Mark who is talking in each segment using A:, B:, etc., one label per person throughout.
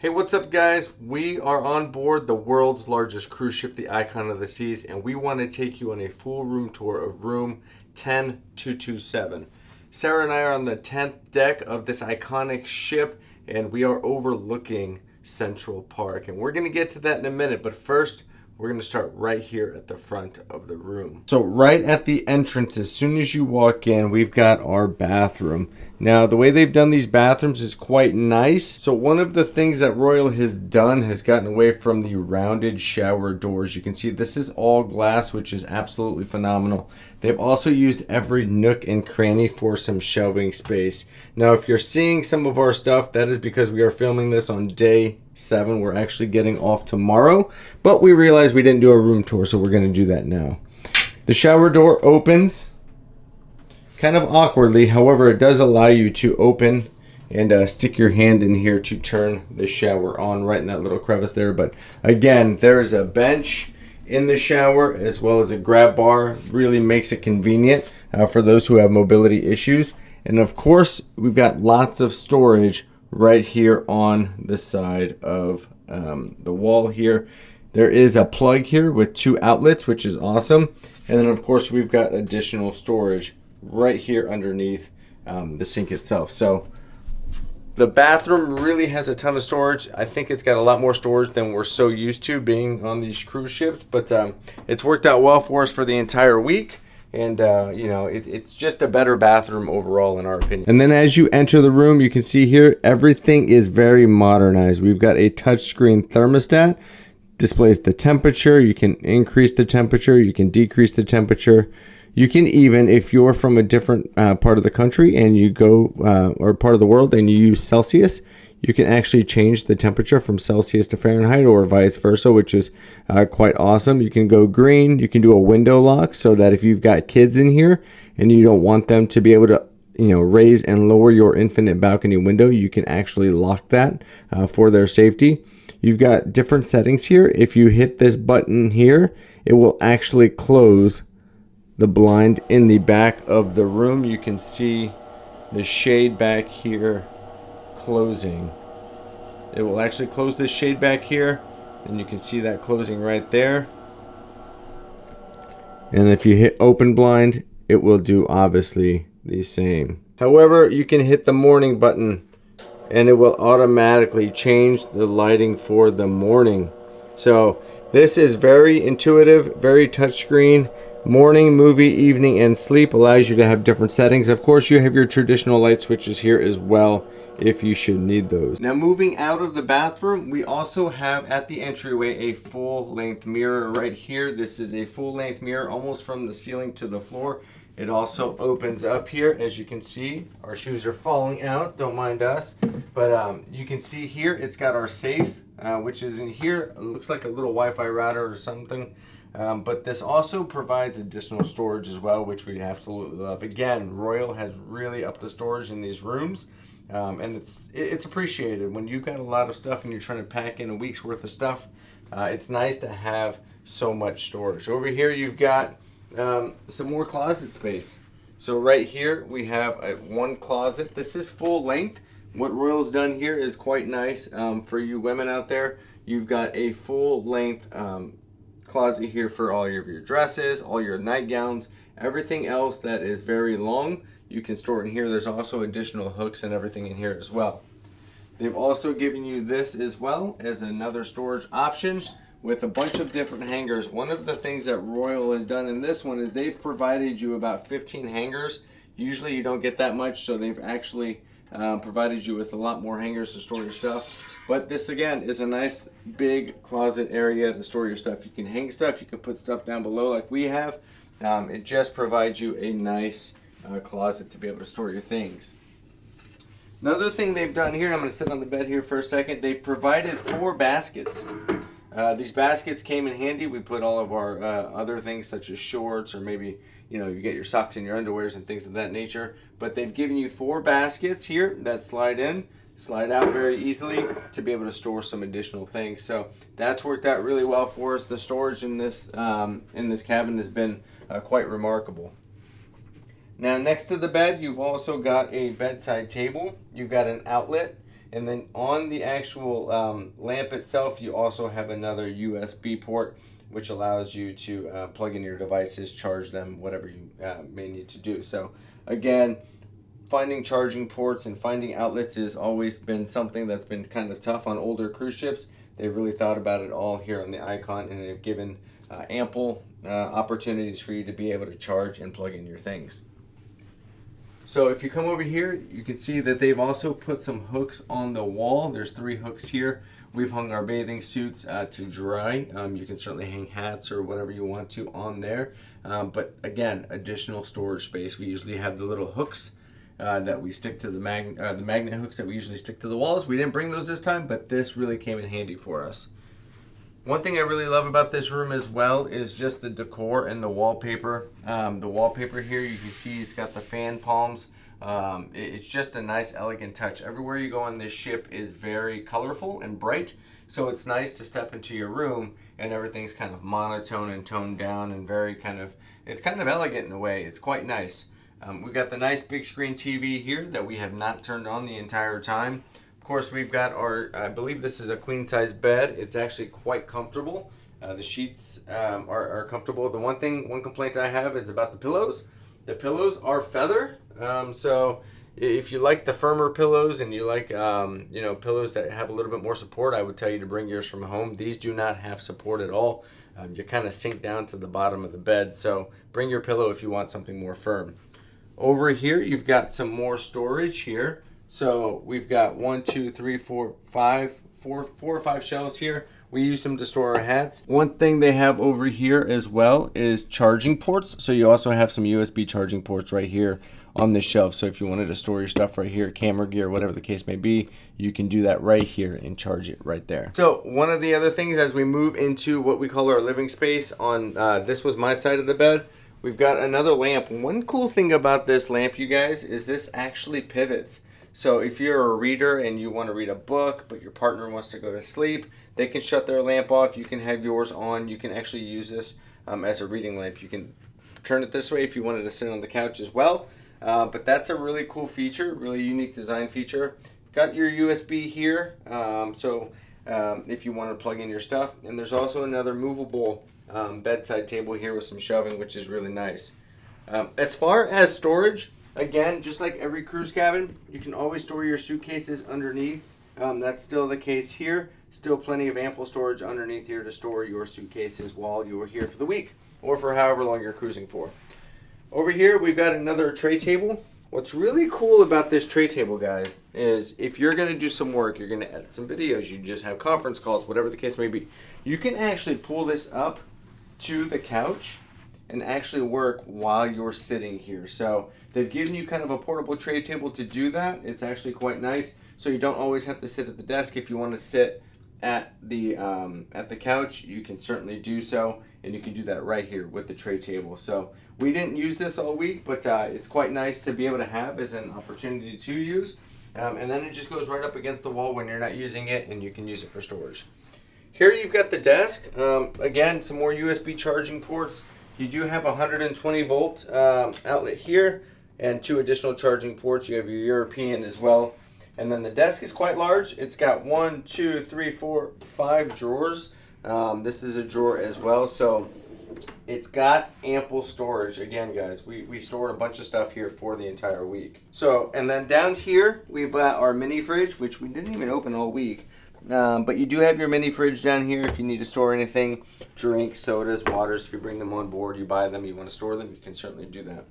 A: Hey, what's up, guys? We are on board the world's largest cruise ship, the Icon of the Seas, and we want to take you on a full room tour of room 10227. Sarah and I are on the 10th deck of this iconic ship, and we are overlooking Central Park. And we're going to get to that in a minute, but first, we're going to start right here at the front of the room. So right at the entrance, as soon as you walk in, we've got our bathroom. Now, the way they've done these bathrooms is quite nice. So one of the things that Royal has done has gotten away from the rounded shower doors. You can see this is all glass, which is absolutely phenomenal. They've also used every nook and cranny for some shelving space. Now, if you're seeing some of our stuff, that is because we are filming this on day 7. We're actually getting off tomorrow, but we realized we didn't do a room tour, so we're going to do that now. The shower door opens kind of awkwardly. However, it does allow you to open and stick your hand in here to turn the shower on right in that little crevice there. But again, there's a bench in the shower as well as a grab bar. Really makes it convenient for those who have mobility issues. And of course, we've got lots of storage right here on the side of the wall here. There is a plug here with 2 outlets, which is awesome. And then of course, we've got additional storage right here underneath the sink itself. So the bathroom really has a ton of storage. I think it's got a lot more storage than we're so used to being on these cruise ships, but it's worked out well for us for the entire week. And you know, it's just a better bathroom overall in our opinion. And then as you enter the room, you can see here everything is very modernized. We've got a touchscreen thermostat, displays the temperature. You can increase the temperature, you can decrease the temperature. You can even, if you're from a different part of the country and you go, or part of the world, and you use Celsius, you can actually change the temperature from Celsius to Fahrenheit or vice versa, which is quite awesome. You can go green. You can do a window lock so that if you've got kids in here and you don't want them to be able to, raise and lower your infinite balcony window, you can actually lock that for their safety. You've got different settings here. If you hit this button here, it will actually close the blind in the back of the room. You can see the shade back here closing. It will actually close this shade back here, and you can see that closing right there. And if you hit open blind, it will do obviously the same. However, you can hit the morning button and it will automatically change the lighting for the morning. So this is very intuitive, very touchscreen. Morning, movie, evening, and sleep allows you to have different settings. Of course, you have your traditional light switches here as well if you should need those. Now, moving out of the bathroom, we also have at the entryway a full-length mirror right here. This is a full-length mirror almost from the ceiling to the floor. It also opens up here. As you can see, our shoes are falling out, don't mind us. But you can see here, it's got our safe, which is in here. It looks like a little Wi-Fi router or something. But this also provides additional storage as well, which we absolutely love. Again, Royal has really upped the storage in these rooms, and it's appreciated. When you've got a lot of stuff and you're trying to pack in a week's worth of stuff, it's nice to have so much storage. Over here, you've got some more closet space. So right here, we have one closet. This is full length. What Royal's done here is quite nice for you women out there. You've got a full length closet here for all of your dresses, all your nightgowns, everything else that is very long, you can store it in here. There's also additional hooks and everything in here as well. They've also given you this as well as another storage option with a bunch of different hangers. One of the things that Royal has done in this one is they've provided you about 15 hangers. Usually you don't get that much, so they've actually provided you with a lot more hangers to store your stuff. But this again is a nice big closet area to store your stuff. You can hang stuff, you can put stuff down below like we have. It just provides you a nice closet to be able to store your things. Another thing they've done here, I'm going to sit on the bed here for a second. They've provided 4 baskets. These baskets came in handy. We put all of our other things such as shorts, or maybe you get your socks and your underwears and things of that nature. But they've given you 4 baskets here that slide in, slide out very easily to be able to store some additional things. So that's worked out really well for us. The storage in this cabin has been quite remarkable. Now next to the bed, you've also got a bedside table. You've got an outlet. And then on the actual lamp itself, you also have another USB port, which allows you to plug in your devices, charge them, whatever you may need to do. So again, finding charging ports and finding outlets has always been something that's been kind of tough on older cruise ships. They've really thought about it all here on the Icon, and they've given ample opportunities for you to be able to charge and plug in your things. So if you come over here, you can see that they've also put some hooks on the wall. There's 3 hooks here. We've hung our bathing suits to dry. You can certainly hang hats or whatever you want to on there. But again, additional storage space. We usually have the little hooks that we stick to the magnet hooks that we usually stick to the walls. We didn't bring those this time, but this really came in handy for us. One thing I really love about this room as well is just the decor and the wallpaper. The wallpaper here, you can see it's got the fan palms. It's just a nice, elegant touch. Everywhere you go on this ship is very colorful and bright, so it's nice to step into your room and everything's kind of monotone and toned down and very it's kind of elegant in a way. It's quite nice. We've got the nice big screen TV here that we have not turned on the entire time. Of course, we've got our, I believe this is a queen size bed. It's actually quite comfortable. The sheets are comfortable. The one complaint I have is about the pillows. The pillows are feather, so if you like the firmer pillows and you like pillows that have a little bit more support, I would tell you to bring yours from home. These do not have support at all. You kind of sink down to the bottom of the bed, so bring your pillow if you want something more firm. Over here, you've got some more storage here. So we've got 4 or 5 shelves here. We use them to store our hats. One thing they have over here as well is charging ports. So you also have some USB charging ports right here on this shelf. So if you wanted to store your stuff right here, camera gear, whatever the case may be, you can do that right here and charge it right there. So one of the other things as we move into what we call our living space on, this was my side of the bed. We've got another lamp. One cool thing about this lamp, you guys, is this actually pivots. So if you're a reader and you want to read a book, but your partner wants to go to sleep, they can shut their lamp off. You can have yours on. You can actually use this as a reading lamp. You can turn it this way if you wanted to sit on the couch as well. But that's a really cool feature, really unique design feature. Got your USB here, if you want to plug in your stuff. And there's also another movable bedside table here with some shelving, which is really nice. As far as storage, again, just like every cruise cabin, you can always store your suitcases underneath. That's still the case here. Still plenty of ample storage underneath here to store your suitcases while you are here for the week or for however long you're cruising for. Over here, we've got another tray table. What's really cool about this tray table, guys, is if you're going to do some work, you're going to edit some videos, you just have conference calls, whatever the case may be, you can actually pull this up to the couch and actually work while you're sitting here. So they've given you kind of a portable tray table to do that. It's actually quite nice. So you don't always have to sit at the desk. If you want to sit at the couch, you can certainly do so, and you can do that right here with the tray table. So we didn't use this all week, but it's quite nice to be able to have as an opportunity to use. And then it just goes right up against the wall when you're not using it, and you can use it for storage. Here you've got the desk. Again, some more USB charging ports. You do have a 120 volt outlet here and 2 additional charging ports. You have your European as well. And then the desk is quite large. It's got 1, 2, 3, 4, 5 drawers. This is a drawer as well. So it's got ample storage. Again, guys, we stored a bunch of stuff here for the entire week. So, and then down here, we've got our mini fridge, which we didn't even open all week. But you do have your mini fridge down here if you need to store anything, drinks, sodas, waters. If you bring them on board, you buy them, you want to store them, you can certainly do that.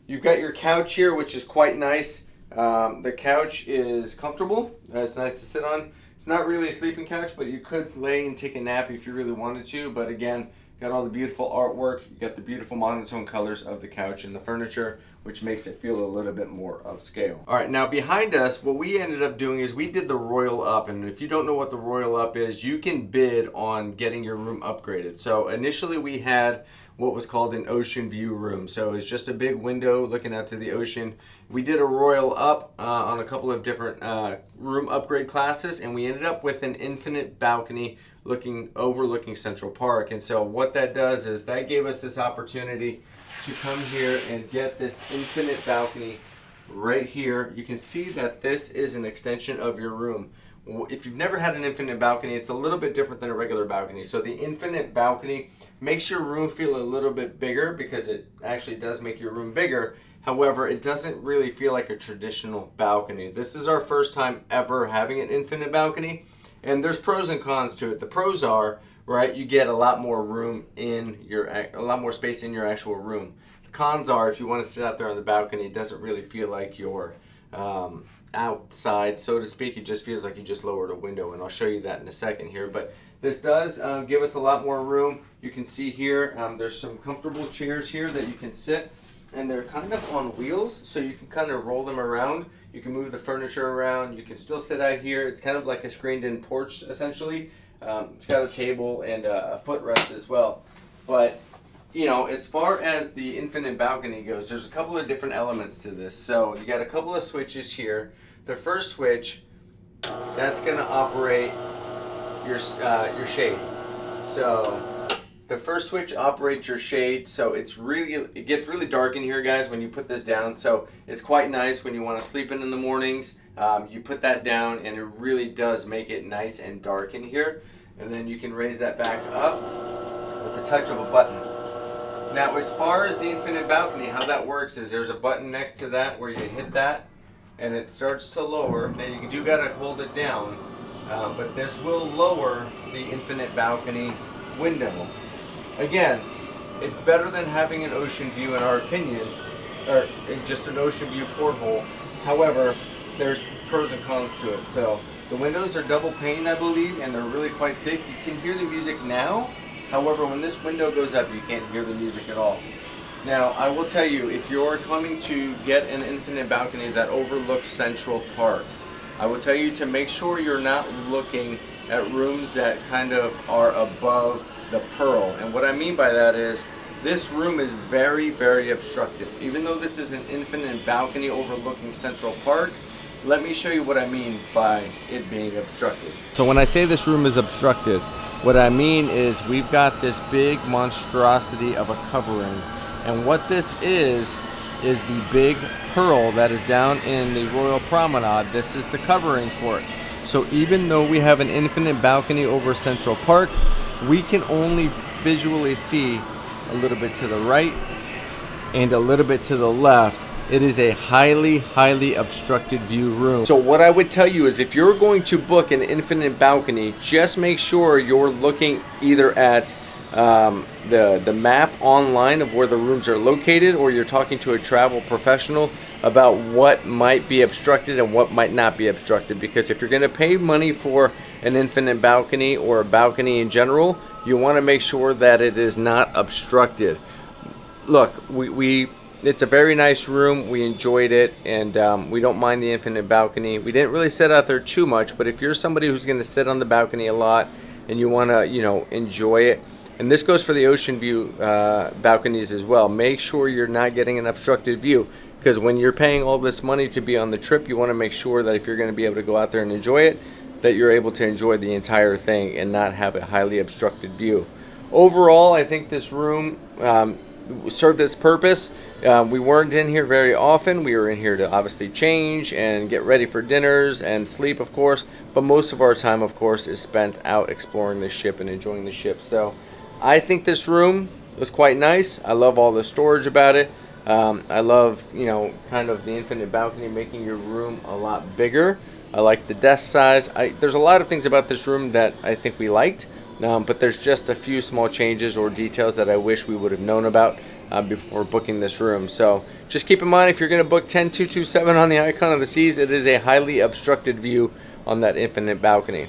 A: You've got your couch here, which is quite nice. The couch is comfortable. It's nice to sit on. It's not really a sleeping couch, but you could lay and take a nap if you really wanted to. But again, got all the beautiful artwork. You got the beautiful monotone colors of the couch and the furniture, which makes it feel a little bit more upscale. All right, now behind us, what we ended up doing is we did the Royal Up. And if you don't know what the Royal Up is, you can bid on getting your room upgraded. So initially we had what was called an ocean view room. So it's just a big window looking out to the ocean. We did a Royal Up on a couple of different room upgrade classes, and we ended up with an infinite balcony overlooking Central Park. And so what that does is that gave us this opportunity to come here and get this infinite balcony right here, you can see that this is an extension of your room. If you've never had an infinite balcony, it's a little bit different than a regular balcony. So the infinite balcony makes your room feel a little bit bigger because it actually does make your room bigger. However, it doesn't really feel like a traditional balcony. This is our first time ever having an infinite balcony, and there's pros and cons to it. The pros are, right, you get a lot more room in a lot more space in your actual room. The cons are, if you want to sit out there on the balcony, it doesn't really feel like you're outside, so to speak. It just feels like you just lowered a window, and I'll show you that in a second here. But this does give us a lot more room. You can see here, there's some comfortable chairs here that you can sit, and they're kind of on wheels, so you can kind of roll them around. You can move the furniture around. You can still sit out here. It's kind of like a screened-in porch, essentially. It's got a table and a footrest as well. But, you know, as far as the infinite balcony goes, there's a couple of different elements to this. So you got a couple of switches here. The first switch, that's going to operate your shade. So the first switch operates your shade, so it gets really dark in here, guys, when you put this down. So it's quite nice when you want to sleep in the mornings. You put that down, and it really does make it nice and dark in here. And then you can raise that back up with the touch of a button. Now, as far as the infinite balcony, how that works is there's a button next to that where you hit that, and it starts to lower. Now, you do got to hold it down, but this will lower the infinite balcony window. Again, it's better than having an ocean view in our opinion, or just an ocean view porthole. However, there's pros and cons to it. So the windows are double pane, I believe, and they're really quite thick. You can hear the music now. However, when this window goes up, you can't hear the music at all. Now, I will tell you, if you're coming to get an infinite balcony that overlooks Central Park, I will tell you to make sure you're not looking at rooms that kind of are above the Pearl. And what I mean by that is this room is very, very obstructed. Even though this is an infinite balcony overlooking Central Park, let me show you what I mean by it being obstructed. So when I say this room is obstructed, what I mean is we've got this big monstrosity of a covering, and what this is the big Pearl that is down in the Royal Promenade. This is the covering for it. So even though we have an infinite balcony over Central Park, we can only visually see a little bit to the right and a little bit to the left. It is a highly, highly obstructed view room. So what I would tell you is if you're going to book an infinite balcony, just make sure you're looking either at the map online of where the rooms are located, or you're talking to a travel professional about what might be obstructed and what might not be obstructed. Because if you're going to pay money for an infinite balcony or a balcony in general, you want to make sure that it is not obstructed. Look, it's a very nice room. We enjoyed it, and we don't mind the infinite balcony. We didn't really sit out there too much, but if you're somebody who's going to sit on the balcony a lot and you want to, you know, enjoy it, and this goes for the ocean view balconies as well, make sure you're not getting an obstructed view, because when you're paying all this money to be on the trip, you want to make sure that if you're going to be able to go out there and enjoy it, that you're able to enjoy the entire thing and not have a highly obstructed view. Overall, I think this room served its purpose. We weren't in here very often. We were in here to obviously change and get ready for dinners and sleep, of course, but most of our time, of course, is spent out exploring the ship and enjoying the ship. So I think this room was quite nice. I love all the storage about it. I love, you know, kind of the infinite balcony making your room a lot bigger. I like the desk size. There's a lot of things about this room that I think we liked. But there's just a few small changes or details that I wish we would have known about before booking this room. So just keep in mind, if you're going to book 10227 on the Icon of the Seas, it is a highly obstructed view on that infinite balcony.